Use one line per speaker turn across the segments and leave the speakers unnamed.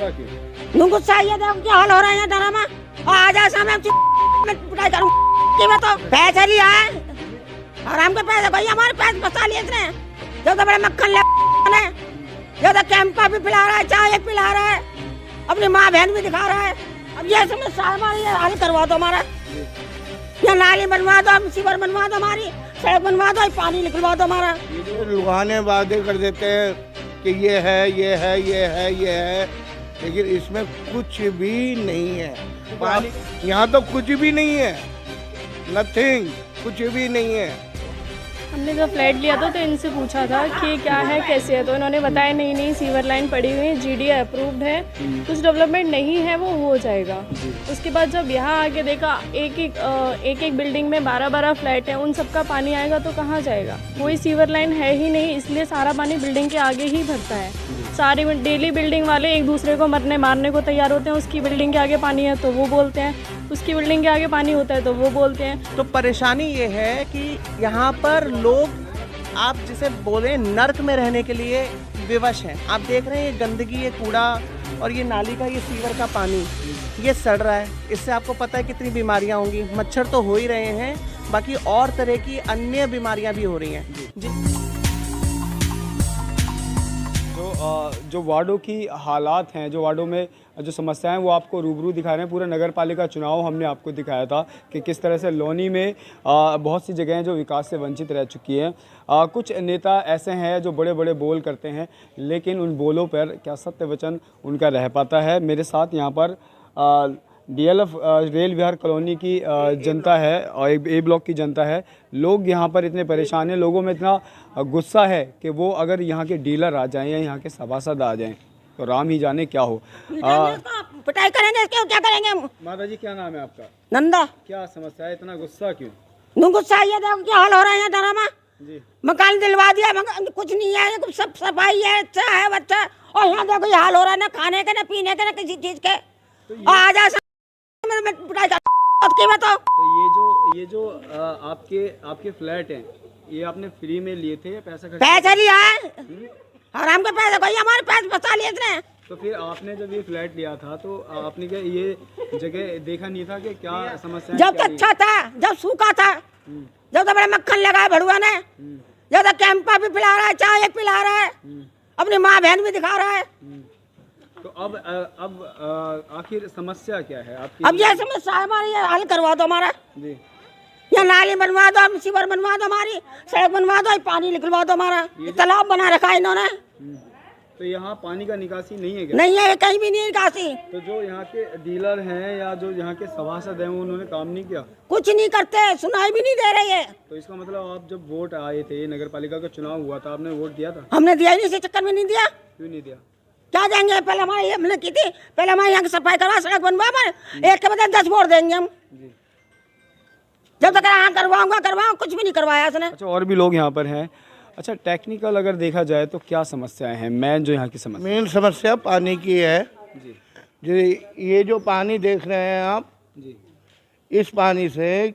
गुस्सा क्यों?
गुस्सा ये देखो क्या हाल हो रहा है डरा में। आ जा सामने पिटाई करूं की मैं तो पैसे लिया है आराम के पैसे भाई हमारे पैसे बचा लिए इसने। जो तो बड़े मक्खन ले जो तो कैंपा भी पिला रहा है चाय पिला रहा है अपनी माँ बहन भी दिखा रहा है। अब ये समस्या हमारी हल करवा दो हमारा या नाली बनवा दो सीवर बनवा दो हमारी सड़क बनवा दो पानी निकलवा दो हमारा।
लुगाने वादे कर देते हैं कि ये है ये है ये है ये है लेकिन इसमें कुछ भी नहीं है। यहाँ तो कुछ भी नहीं है नथिंग कुछ भी नहीं है।
हमने जब फ्लैट लिया था तो इनसे पूछा था कि क्या है कैसे है तो इन्होंने बताया नहीं नहीं सीवर लाइन पड़ी हुई है जीडीए अप्रूव्ड है कुछ डेवलपमेंट नहीं है वो हो जाएगा। उसके बाद जब यहाँ आके देखा एक एक बिल्डिंग में 12-12 फ्लैट है उन सबका पानी आएगा तो कहाँ जाएगा। कोई सीवर लाइन है ही नहीं इसलिए सारा पानी बिल्डिंग के आगे ही भरता है। सारी डेली बिल्डिंग वाले एक दूसरे को मारने को तैयार होते हैं। उसकी बिल्डिंग के आगे पानी है तो वो बोलते हैं उसकी बिल्डिंग के आगे पानी होता है तो वो बोलते हैं।
तो परेशानी ये है कि यहाँ पर लोग आप जिसे बोले नर्क में रहने के लिए विवश हैं। आप देख रहे हैं ये गंदगी ये कूड़ा और ये नाली का ये सीवर का पानी ये सड़ रहा है। इससे आपको पता है कितनी बीमारियाँ होंगी। मच्छर तो हो ही रहे हैं बाकी और तरह की अन्य बीमारियाँ भी हो रही हैं।
जो वार्डों की हालात हैं जो वार्डों में जो समस्याएं वो आपको रूबरू दिखा रहे हैं। पूरा नगर पालिका चुनाव हमने आपको दिखाया था कि किस तरह से लोनी में बहुत सी जगहें जो विकास से वंचित रह चुकी हैं। कुछ नेता ऐसे हैं जो बड़े बड़े बोल करते हैं लेकिन उन बोलों पर क्या सत्य वचन उनका रह पाता है। मेरे साथ यहाँ पर डीएलएफ रेल विहार कॉलोनी की जनता है और ए ब्लॉक की जनता है। लोग यहाँ पर इतने परेशान हैं लोगों में इतना गुस्सा है कि वो अगर यहाँ के डीलर आ जाएं या यहाँ के सभासद आ जाएं तो राम ही जाने क्या हो।
पिटाई करेंगे इसके क्या करेंगे।
माता जी क्या नाम है आपका?
नंदा।
क्या समस्या है इतना गुस्सा क्यों?
गुस्सा ये देखो क्या हाल हो रहा है डरा में।
जी
मकान दिलवा दिया कुछ नहीं है कुछ सब सफाई है अच्छा है बच्चा और यहाँ देखो ये हाल हो रहा है ना खाने के ना पीने के ना किसी चीज के। आ जा
तो ये जो आपके फ्लैट हैं ये आपने फ्री में लिए थे या पैसा
लिया है आराम के पैसे भाई हमारे पैसे बचा लिए इसने।
तो फिर आपने जब ये फ्लैट लिया था तो आपने क्या ये जगह देखा नहीं था कि क्या समस्या
जब तो अच्छा था जब सूखा था जब तो बड़े मक्खन लगाया भड़ुआ ने जब तो कैंपा भी पिला रहा है चाय पिला रहा है अपनी माँ बहन भी दिखा रहा है।
तो अब आखिर समस्या क्या है आपकी?
अब ये समस्या हमारी हल करवा दो हमारा
जी
या नाली बनवा दो सीवर बनवा दो हमारी सड़क बनवा दो पानी निकलवा दो हमारा। तालाब बना रखा है इन्होंने।
तो यहाँ पानी का निकासी नहीं है क्या?
नहीं है कहीं भी नहीं निकासी।
तो जो यहाँ के डीलर हैं या जो यहाँ के सभासद हैं उन्होंने काम नहीं किया?
कुछ नहीं करते सुनाई भी नहीं दे रही है।
तो इसका मतलब आप जब वोट आए थे नगर पालिका का चुनाव हुआ था आपने वोट दिया था?
हमने दिया ही नहीं इसी चक्कर में नहीं दिया।
क्यों नहीं दिया?
क्या देंगे पहले हमारे हमने की थी पहले हमारे यहाँ की सफाई करवा सड़क बनवा एक के बदले 10 वोट देंगे हम। जब तक यहाँ करवाऊंगा कुछ भी नहीं करवाया उसने।
अच्छा और भी लोग यहाँ पर हैं। अच्छा टेक्निकल अगर देखा जाए तो क्या समस्याएं हैं? मेन जो यहाँ की समस्या
मेन समस्या पानी की है जी। ये जो पानी देख रहे हैं आप जी इस पानी से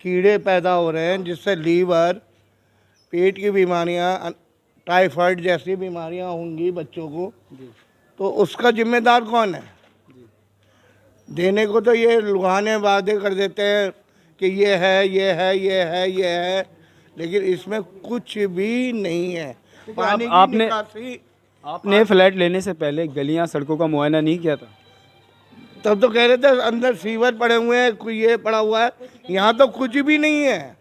कीड़े पैदा हो रहे हैं जिससे लीवर पेट की बीमारियाँ टाइफाइड जैसी बीमारियां होंगी बच्चों को। तो उसका जिम्मेदार कौन है? देने को तो ये लुगाने वादे कर देते हैं कि ये है ये है ये है ये है लेकिन इसमें कुछ भी नहीं है। पानी
आपने फ्लैट लेने से पहले गलियां सड़कों का मुआयना नहीं किया था?
तब तो कह रहे थे अंदर सीवर पड़े हुए हैं कोई ये पड़ा हुआ है। यहाँ तो कुछ भी नहीं है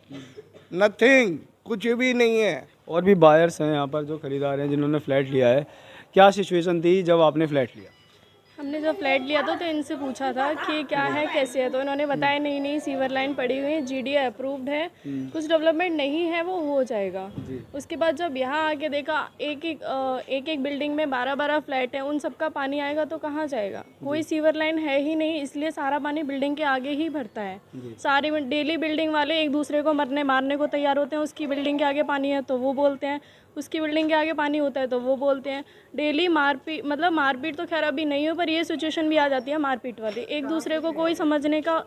नथिंग कुछ भी नहीं है।
और भी बायर्स हैं यहाँ पर जो खरीदार हैं जिन्होंने फ्लैट लिया है। क्या सिचुएशन थी जब आपने फ्लैट लिया?
हमने जब फ्लैट लिया था तो इनसे पूछा था कि क्या है कैसे है तो इन्होंने बताया नहीं नहीं सीवर लाइन पड़ी हुई है जीडीए अप्रूव्ड है कुछ डेवलपमेंट नहीं है वो हो जाएगा। उसके बाद जब यहाँ आके देखा एक बिल्डिंग में 12-12 फ्लैट है उन सबका पानी आएगा तो कहाँ जाएगा। कोई सीवर लाइन है ही नहीं इसलिए सारा पानी बिल्डिंग के आगे ही भरता है। सारी डेली बिल्डिंग वाले एक दूसरे को मारने को तैयार होते हैं। उसकी बिल्डिंग के आगे पानी है तो वो बोलते हैं उसकी बिल्डिंग के आगे पानी होता है तो वो बोलते हैं। डेली मारपीट तो खैर अभी नहीं हो पर ये सिचुएशन भी आ जाती है मारपीट वाली। एक दूसरे को कोई समझने का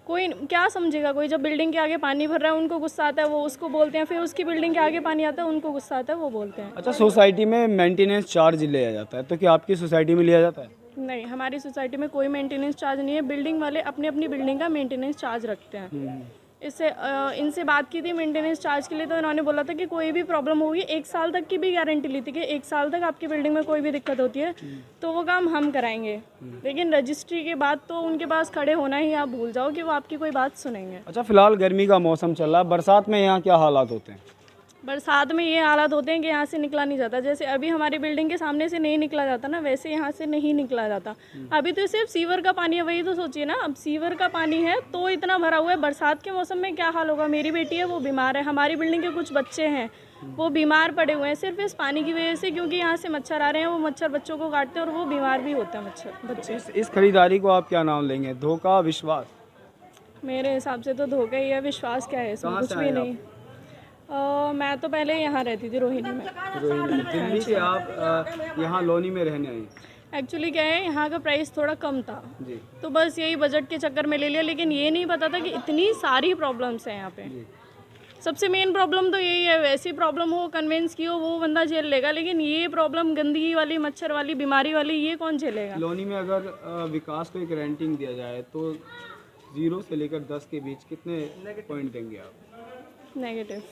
कोई क्या समझेगा। कोई जब बिल्डिंग के आगे पानी भर रहा है उनको गुस्सा आता है वो उसको बोलते हैं। फिर उसकी बिल्डिंग के आगे पानी आता है उनको गुस्सा आता है वो बोलते हैं।
अच्छा सोसाइटी में मेंटेनेंस चार्ज लिया जाता है तो क्या आपकी सोसाइटी में लिया जाता है?
नहीं, हमारी सोसाइटी में कोई मेंटेनेंस चार्ज नहीं है। बिल्डिंग वाले अपनी अपनी बिल्डिंग का मेंटेनेंस चार्ज रखते हैं। इससे इनसे बात की थी मेंटेनेंस चार्ज के लिए, तो इन्होंने बोला था कि कोई भी प्रॉब्लम होगी 1 साल तक की भी गारंटी ली थी कि 1 साल तक आपकी बिल्डिंग में कोई भी दिक्कत होती है तो वो काम हम कराएंगे। लेकिन रजिस्ट्री के बाद तो उनके पास खड़े होना ही आप भूल जाओ कि वो आपकी कोई बात सुनेंगे।
अच्छा, फिलहाल गर्मी का मौसम चल रहा है, बरसात में यहाँ क्या हालात होते हैं?
बरसात में ये हालात होते हैं कि यहाँ से निकला नहीं जाता। जैसे अभी हमारी बिल्डिंग के सामने से नहीं निकला जाता ना, वैसे यहाँ से नहीं निकला जाता। अभी तो सिर्फ सीवर का पानी है, वही तो सोचिए ना। अब सीवर का पानी है तो इतना भरा हुआ है, बरसात के मौसम में क्या हाल होगा। मेरी बेटी है वो बीमार है, हमारी बिल्डिंग के कुछ बच्चे हैं वो बीमार पड़े हुए हैं सिर्फ इस पानी की वजह से, क्योंकि यहाँ से मच्छर आ रहे हैं। वो मच्छर बच्चों को काटते हैं और वो बीमार भी होते हैं मच्छर बच्चे।
इस खरीदारी को आप क्या नाम लेंगे? धोखा, विश्वास?
मेरे हिसाब से तो धोखा ही है, विश्वास क्या है इसमें,
कहाँ
कुछ
से
भी
आए
नहीं। मैं तो पहले यहाँ रहती थी रोहिणी में।
रोहिणी, दिल्ली से आप यहाँ लोनी में रहने आई?
एक्चुअली क्या है, यहाँ का प्राइस थोड़ा कम था
जी।
तो बस यही बजट के चक्कर में ले लिया, लेकिन ये नहीं पता था कि इतनी सारी प्रॉब्लम्स हैं यहाँ पे। सबसे मेन प्रॉब्लम तो यही है, वैसी प्रॉब्लम हो कन्विंस की हो वो बंदा झेल लेगा, लेकिन ये प्रॉब्लम गंदगी वाली, मच्छर वाली, बीमारी वाली, ये कौन झेलेगा।
लोनी में अगर विकास को एक रैंकिंग दिया जाए तो 0 से लेकर 10 के बीच कितने पॉइंट देंगे आप?
नेगेटिव।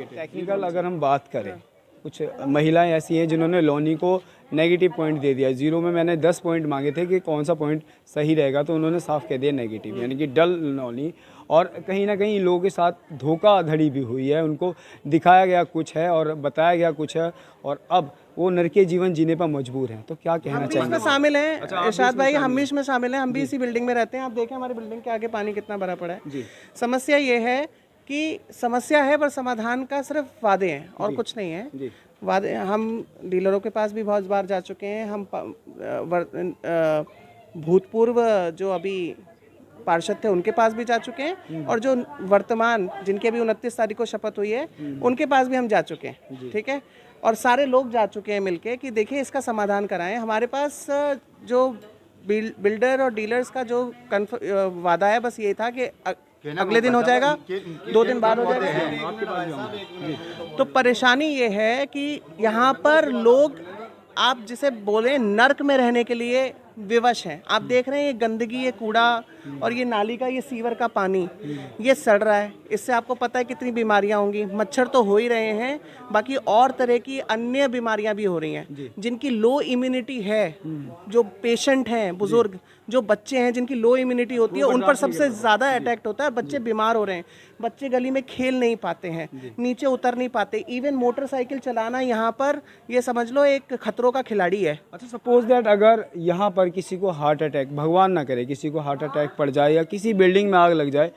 टेक्निकल अगर हम बात करें, कुछ महिलाएं ऐसी हैं जिन्होंने लोनी को नेगेटिव पॉइंट दे दिया। 0 में मैंने 10 पॉइंट मांगे थे कि कौन सा पॉइंट सही रहेगा, तो उन्होंने साफ कह दिया नेगेटिव, यानी कि डल लोनी। और कहीं ना कहीं लोगों के साथ धोखाधड़ी भी हुई है, उनको दिखाया गया कुछ है और बताया गया कुछ है, और अब वो नरकीय जीवन जीने पर मजबूर हैं। तो क्या कहना
इसमें
चाहेंगे?
शामिल हैं इरशाद भाई, हम भी इसमें शामिल हैं। हम भी इसी बिल्डिंग में रहते हैं। आप देखें हमारी बिल्डिंग के आगे पानी कितना भरा पड़ा है।
जी।
समस्या ये है कि समस्या है पर समाधान का सिर्फ वादे हैं और कुछ नहीं है।
जी।
वादे, हम डीलरों के पास भी बहुत बार जा चुके हैं। हम भूतपूर्व जो अभी पार्षद थे उनके पास भी जा चुके हैं, और जो वर्तमान जिनके भी 29 तारीख को शपथ हुई है उनके पास भी हम जा चुके हैं। ठीक है, और सारे लोग जा चुके हैं मिलके कि देखिए इसका समाधान कराएं। हमारे पास जो बिल्डर और डीलर्स का जो वादा है बस ये था कि अगले दिन हो जाएगा, 2 दिन बाद हो जाएगा। तो परेशानी ये है कि यहाँ पर लोग, आप जिसे बोले नर्क में रहने के लिए विवश हैं। आप देख रहे हैं ये गंदगी, ये कूड़ा और ये नाली का, ये सीवर का पानी, ये सड़ रहा है। इससे आपको पता है कितनी बीमारियां होंगी। मच्छर तो हो ही रहे हैं, बाकी और तरह की अन्य बीमारियां भी हो रही हैं। जिनकी लो इम्यूनिटी है, जो पेशेंट हैं, बुजुर्ग, जो बच्चे हैं जिनकी लो इम्यूनिटी होती है, उन पर सबसे ज़्यादा अटैक होता है। बच्चे बीमार हो रहे हैं, बच्चे गली में खेल नहीं पाते हैं, नीचे उतर नहीं पाते। इवन मोटरसाइकिल चलाना यहाँ पर, ये समझ लो एक खतरों का खिलाड़ी है।
अच्छा, सपोज दैट अगर यहाँ पर किसी को हार्ट अटैक, भगवान ना करे, किसी को हार्ट अटैक पड़ जाए या किसी बिल्डिंग में आग लग जाए,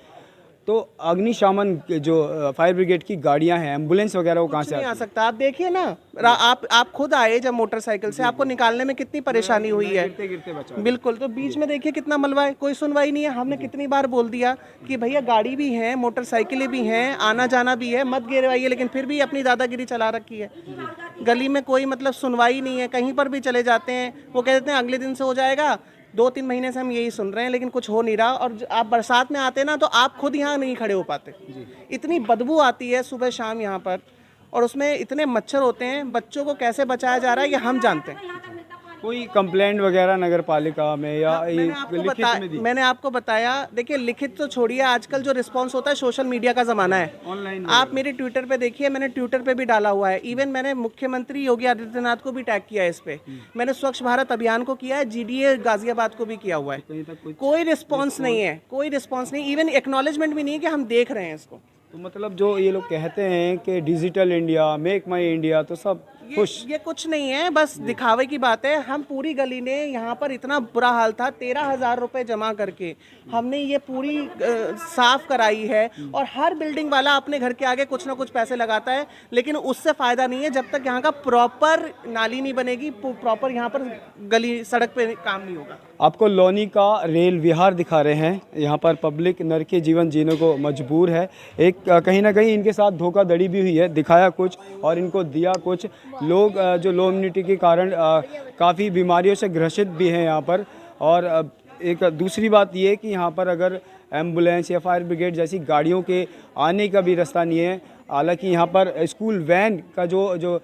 तो अग्निशमन जो फायर ब्रिगेड की गाड़ियां हैं, एम्बुलेंस वगैरह, वो कहाँ से
नहीं आ सकता। आप देखिए ना, आप खुद आए जब मोटरसाइकिल से, आपको निकालने में कितनी परेशानी हुई है।
गिरते बचा।
बिल्कुल, तो बीच में देखिए कितना मलबा है, कोई सुनवाई नहीं है। हमने कितनी बार बोल दिया कि भैया गाड़ी भी है, मोटरसाइकिलें भी हैं, आना जाना भी है, मत गिरवाइए, लेकिन फिर भी अपनी दादागिरी चला रखी है। गली में कोई मतलब सुनवाई नहीं है, कहीं पर भी चले जाते हैं, वो कह देते हैं अगले दिन से हो जाएगा। 2-3 महीने से हम यही सुन रहे हैं, लेकिन कुछ हो नहीं रहा। और आप बरसात में आते ना तो आप खुद यहाँ नहीं खड़े हो पाते। इतनी बदबू आती है सुबह शाम यहाँ पर, और उसमें इतने मच्छर होते हैं। बच्चों को कैसे बचाया जा रहा है ये हम जानते हैं।
कोई कंप्लेंट वगैरह नगर पालिका में या
मैंने आपको बताया, देखिए लिखित तो छोड़िए, आजकल जो रिस्पांस होता है सोशल मीडिया का ज़माना है।
ऑनलाइन
आप मेरे ट्विटर पे देखिए, मैंने ट्विटर पे भी डाला हुआ है। इवन मैंने मुख्यमंत्री योगी आदित्यनाथ को भी टैग किया है इस पे। मैंने स्वच्छ भारत अभियान को किया है, GDA गाजियाबाद को भी किया हुआ है। कोई रिस्पॉन्स नहीं है, कोई रिस्पॉन्स नहीं, इवन एक्नॉलेजमेंट भी नहीं है कि हम देख रहे हैं इसको।
तो मतलब जो ये लोग कहते हैं कि डिजिटल इंडिया, मेक माई इंडिया, तो सब
ये कुछ नहीं है, बस दिखावे की बात है। हम पूरी गली ने, यहाँ पर इतना बुरा हाल था, 13,000 रुपए जमा करके हमने ये पूरी साफ कराई है। और हर बिल्डिंग वाला अपने घर के आगे कुछ ना कुछ पैसे लगाता है, लेकिन उससे फ़ायदा नहीं है जब तक यहाँ का प्रॉपर नाली नहीं बनेगी, प्रॉपर यहाँ पर गली सड़क पे काम नहीं होगा।
आपको लोनी का रेल विहार दिखा रहे हैं। यहाँ पर पब्लिक नरकीय जीवन जीने को मजबूर है। एक कहीं ना कहीं इनके साथ धोखाधड़ी भी हुई है, दिखाया कुछ और इनको दिया कुछ। लोग जो लो इम्यूनिटी के कारण काफ़ी बीमारियों से ग्रसित भी हैं यहाँ पर। और एक दूसरी बात ये है कि यहाँ पर अगर एम्बुलेंस या फायर ब्रिगेड जैसी गाड़ियों के आने का भी रास्ता नहीं है। हालांकि यहाँ पर स्कूल वैन का जो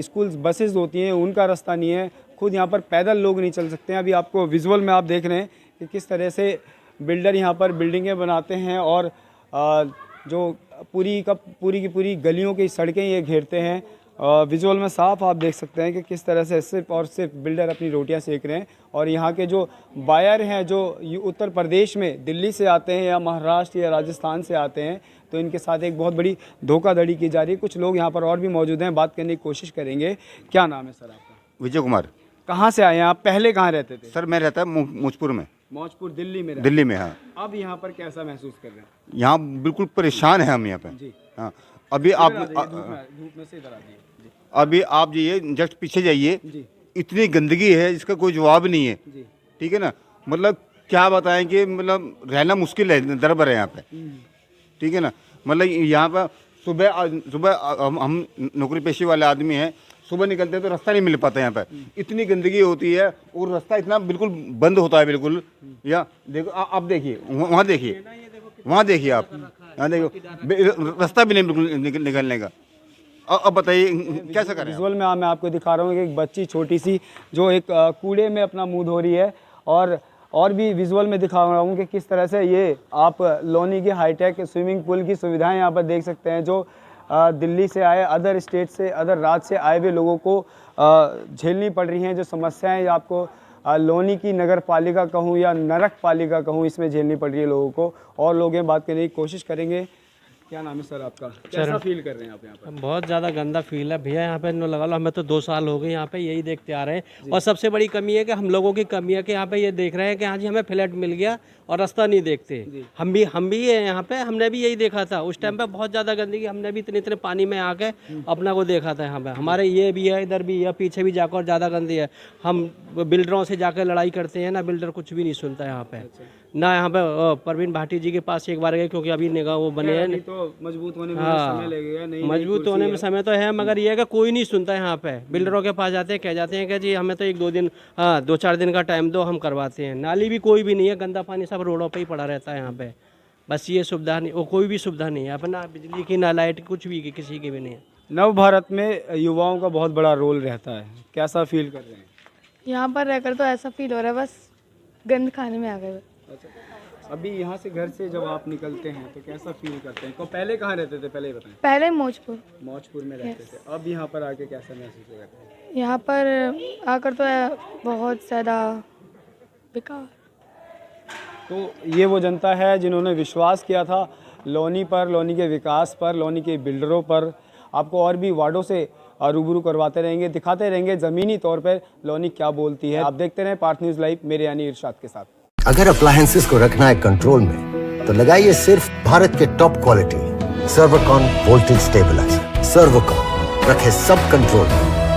स्कूल बसेस होती हैं उनका रास्ता नहीं है, खुद यहाँ पर पैदल लोग नहीं चल सकते हैं। अभी आपको विजुअल में आप देख रहे हैं कि किस तरह से बिल्डर यहाँ पर बिल्डिंगें बनाते हैं और जो पूरी की पूरी गलियों की सड़कें ये घेरते हैं। विजुअल में साफ आप देख सकते हैं कि किस तरह से सिर्फ और सिर्फ बिल्डर अपनी रोटियां सेक रहे हैं। और यहाँ के जो बायर हैं जो उत्तर प्रदेश में दिल्ली से आते हैं या महाराष्ट्र या राजस्थान से आते हैं, तो इनके साथ एक बहुत बड़ी धोखाधड़ी की जा रही है। कुछ लोग यहाँ पर और भी मौजूद हैं, बात करने की कोशिश करेंगे। क्या नाम है सर आपका?
विजय कुमार।
कहाँ से आए हैं आप? पहले कहाँ रहते थे?
सर मैं रहता है मुझपुर में।
मौजपुर दिल्ली में?
दिल्ली में, हाँ।
अब यहाँ पर कैसा महसूस कर रहे हैं?
यहाँ बिल्कुल परेशान है हम यहाँ पे
जी।
हाँ, अभी आप
धूप में से इधर आ जाइए जी।
अभी आप जाइए, जस्ट पीछे जाइए,
जी।
इतनी गंदगी है जिसका कोई जवाब नहीं है।
जी।
ठीक है ना, मतलब क्या बताएं कि मतलब रहना मुश्किल है, दरबर है यहाँ पे। ठीक है ना, मतलब यहाँ पर सुबह हम नौकरी पेशे वाले आदमी हैं, सुबह निकलते हैं तो रास्ता नहीं मिल पाता यहाँ पे, इतनी गंदगी होती है और रास्ता इतना बिल्कुल बंद होता है बिल्कुल। या देखो आप देखिए, वहाँ देखिए, वहाँ देखिए आप, यहाँ देखो रास्ता भी नहीं बिल्कुल निकलने का। अब बताइए कैसा करें?
विजुअल में मैं आपको दिखा रहा हूँ कि एक बच्ची छोटी सी जो एक कूड़े में अपना मुंह धो रही है। और भी विजुअल में दिखा रहा हूँ कि किस तरह से ये आप लोनी की हाईटेक स्विमिंग पूल की सुविधाएं यहाँ पर देख सकते हैं। जो दिल्ली से आए, अदर स्टेट से, अदर राज्य से आए हुए लोगों को झेलनी पड़ रही हैं जो समस्याएं आपको लोनी की नगर पालिका कहूँ या नरक पालिका कहूँ, इसमें झेलनी पड़ रही है लोगों को। और लोग हैं, बात करने की कोशिश करेंगे। क्या नाम है सर आपका? कैसा फील कर रहे हैं आप यहाँ पर?
बहुत ज़्यादा गंदा फील है भैया यहाँ पे। लगा लो हमें तो 2 साल हो गए यहाँ पे यही देखते आ रहे हैं। और सबसे बड़ी कमी है कि हम लोगों की कमी है कि यहाँ पे ये देख रहे हैं कि हाँ जी हमें फ्लैट मिल गया और रास्ता नहीं देखते। हम भी है यहाँ पे, हमने भी यही देखा था उस टाइम पे, बहुत ज़्यादा गंदगी। हमने भी इतने पानी में आके अपना को देखा था यहाँ पे। हमारे ये भी है, इधर भी है, पीछे भी जाकर ज्यादा गंदी है। हम बिल्डरों से जाकर लड़ाई करते हैं ना, बिल्डर कुछ भी नहीं सुनता यहाँ पे ना। यहाँ पे परवीन भाटी जी के पास एक बार गए, क्योंकि अभी निगाह वो बने हैं
तो मजबूत होने में
हाँ,
समय लगेगा। नहीं
मजबूत होने में समय तो है, मगर ये है कि कोई नहीं सुनता यहाँ पे। बिल्डरों के पास जाते हैं, कह जाते हैं कि जी हमें तो 1-2 दिन, हाँ 2-4 दिन का टाइम दो, हम करवाते हैं। नाली भी कोई भी नहीं है, गंदा पानी सब रोडों पे ही पड़ा रहता है यहाँ पे। बस ये सुविधा नहीं, वो कोई भी सुविधा नहीं है अपना, बिजली की ना लाइट, कुछ भी की, किसी की भी नहीं है।
नव भारत में युवाओं का बहुत बड़ा रोल रहता है, कैसा फील कर रहे हैं?
यहाँ पर रहकर तो ऐसा फील हो रहा है बस गंद खाने में आ गए।
अच्छा, अभी यहाँ से घर से जब आप निकलते हैं तो कैसा फील करते हैं? तो पहले कहाँ रहते थे, पहले बताएं।
पहले मौजपुर
में रहते थे, अब यहाँ पर आके कैसा महसूस हो रहा है?
यहाँ पर आकर तो बहुत ज़्यादा बेकार।
तो ये वो जनता है जिन्होंने विश्वास किया था लोनी पर, लोनी के विकास पर, लोनी के बिल्डरों पर। आपको और भी वार्डों से रूबरू करवाते रहेंगे, दिखाते रहेंगे ज़मीनी तौर पर लोनी क्या बोलती है। आप देखते रहें पार्थ न्यूज़ लाइव, मेरे यानी इरशाद के साथ।
अगर अप्लायंसेस को रखना है कंट्रोल में, तो लगाइए सिर्फ भारत के top quality Servokon voltage stabiliser. Servokon रखे सब कंट्रोल में।